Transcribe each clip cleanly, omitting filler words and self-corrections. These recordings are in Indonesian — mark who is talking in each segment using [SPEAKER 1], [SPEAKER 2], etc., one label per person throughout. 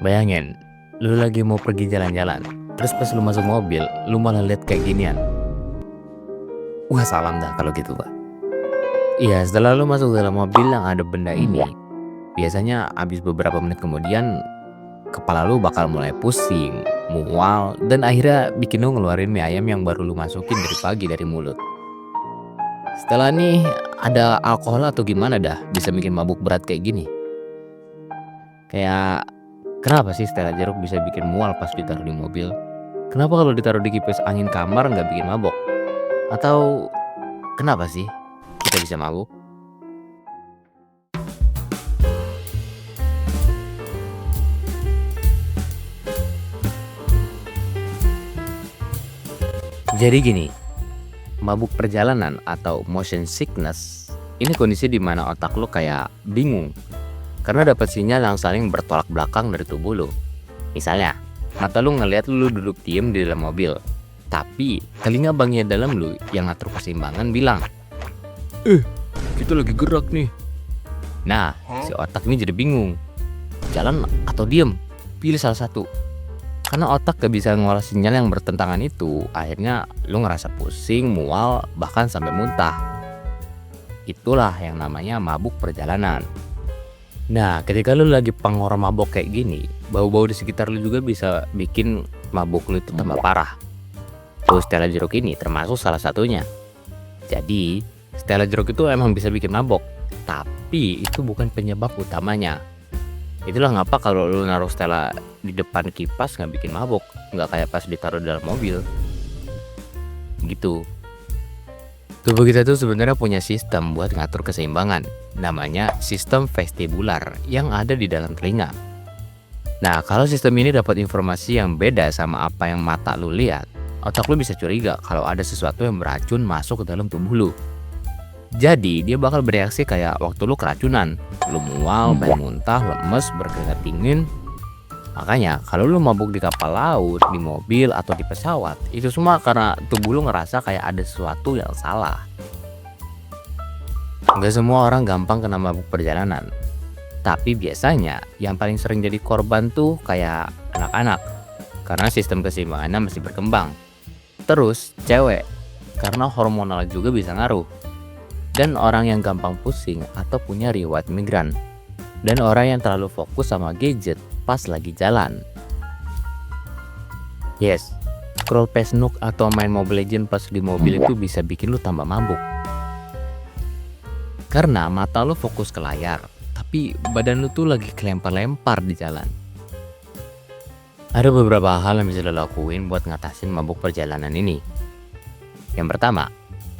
[SPEAKER 1] Bayangin, lu lagi mau pergi jalan-jalan, terus pas lu masuk mobil, lu malah lihat kayak ginian. Wah, salam dah kalau gitu, Pak. Iya, setelah lu masuk dalam mobil yang ada benda ini, biasanya abis beberapa menit kemudian, kepala lu bakal mulai pusing, mual, dan akhirnya bikin lu ngeluarin mie ayam yang baru lu masukin dari pagi dari mulut. Setelah nih, ada alkohol atau gimana dah bisa bikin mabuk berat kayak gini? Kayak, kenapa sih Stella jeruk bisa bikin mual pas ditaruh di mobil? Kenapa kalau ditaruh di kipas angin kamar nggak bikin mabok? Atau kenapa sih kita bisa mabuk? Jadi gini, mabuk perjalanan atau motion sickness ini kondisi di mana otak lu kayak bingung karena dapat sinyal yang saling bertolak belakang dari tubuh lu. Misalnya, mata lu ngelihat lu duduk diem di dalam mobil, tapi telinga bagian dalam lu yang ngatur keseimbangan bilang, kita lagi gerak nih. Nah, si otak ini jadi bingung, jalan atau diem, pilih salah satu. Karena otak gak bisa ngolah sinyal yang bertentangan itu, akhirnya lu ngerasa pusing, mual, bahkan sampai muntah. Itulah yang namanya mabuk perjalanan. Nah, ketika lu lagi pangor mabok kayak gini, bau-bau di sekitar lu juga bisa bikin mabuk lu itu tambah parah. Tuh Stella jeruk ini termasuk salah satunya. Jadi, Stella jeruk itu emang bisa bikin mabok, tapi itu bukan penyebab utamanya. Itulah ngapa kalau lu naruh Stella di depan kipas nggak bikin mabok, nggak kayak pas ditaruh dalam mobil. Gitu. Tubuh kita tuh sebenarnya punya sistem buat ngatur keseimbangan, namanya sistem vestibular yang ada di dalam telinga. Nah, kalau sistem ini dapat informasi yang beda sama apa yang mata lu lihat, otak lu bisa curiga kalau ada sesuatu yang beracun masuk ke dalam tubuh lu. Jadi dia bakal bereaksi kayak waktu lu keracunan, lu mual, pengen muntah, lemes, berkeringat dingin. Makanya kalau lu mabuk di kapal laut, di mobil, atau di pesawat, itu semua karena tubuh lu ngerasa kayak ada sesuatu yang salah. Nggak semua orang gampang kena mabuk perjalanan, tapi biasanya yang paling sering jadi korban tuh kayak anak-anak, karena sistem keseimbangannya masih berkembang. Terus cewek, karena hormonal juga bisa ngaruh. Dan orang yang gampang pusing atau punya riwayat migran. Dan orang yang terlalu fokus sama gadget pas lagi jalan. Yes, scroll Facebook atau main Mobile Legends pas di mobil itu bisa bikin lu tambah mabuk. Karena mata lu fokus ke layar, tapi badan lu tuh lagi kelempar-lempar di jalan. Ada beberapa hal yang bisa lo lakuin buat ngatasin mabuk perjalanan ini. Yang pertama,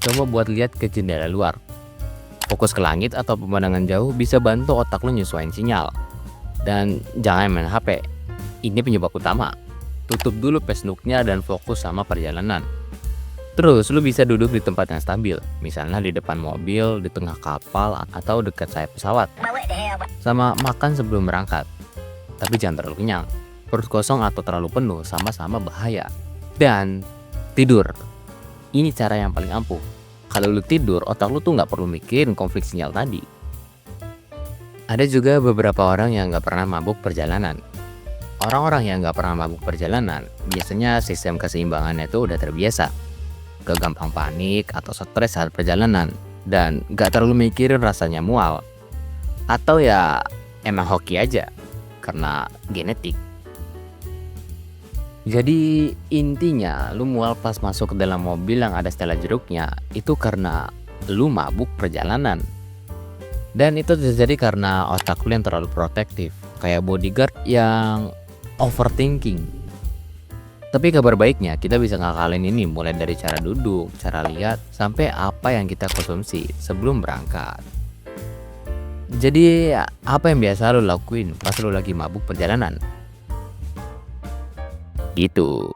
[SPEAKER 1] coba buat lihat ke jendela luar. Fokus ke langit atau pemandangan jauh bisa bantu otak lu nyesuaiin sinyal. Dan jangan main HP. Ini penyebab utama. Tutup dulu Facebooknya dan fokus sama perjalanan. Terus lu bisa duduk di tempat yang stabil, misalnya di depan mobil, di tengah kapal, atau dekat sayap pesawat. Sama makan sebelum berangkat. Tapi jangan terlalu kenyang. Perut kosong atau terlalu penuh sama-sama bahaya. Dan tidur. Ini cara yang paling ampuh. Kalau lu tidur, otak lu tuh nggak perlu mikirin konflik sinyal tadi. Ada juga beberapa orang yang nggak pernah mabuk perjalanan. Orang-orang yang nggak pernah mabuk perjalanan, biasanya sistem keseimbangannya itu udah terbiasa. Gampang panik atau stres saat perjalanan, dan nggak terlalu mikirin rasanya mual. Atau ya emang hoki aja, karena genetik. Jadi intinya lu mual pas masuk ke dalam mobil yang ada Stella jeruknya itu karena lu mabuk perjalanan. Dan itu terjadi karena otak lu yang terlalu protektif, kayak bodyguard yang overthinking. Tapi kabar baiknya kita bisa ngakalin ini mulai dari cara duduk, cara lihat, sampai apa yang kita konsumsi sebelum berangkat. Jadi apa yang biasa lu lakuin pas lu lagi mabuk perjalanan? Gitu.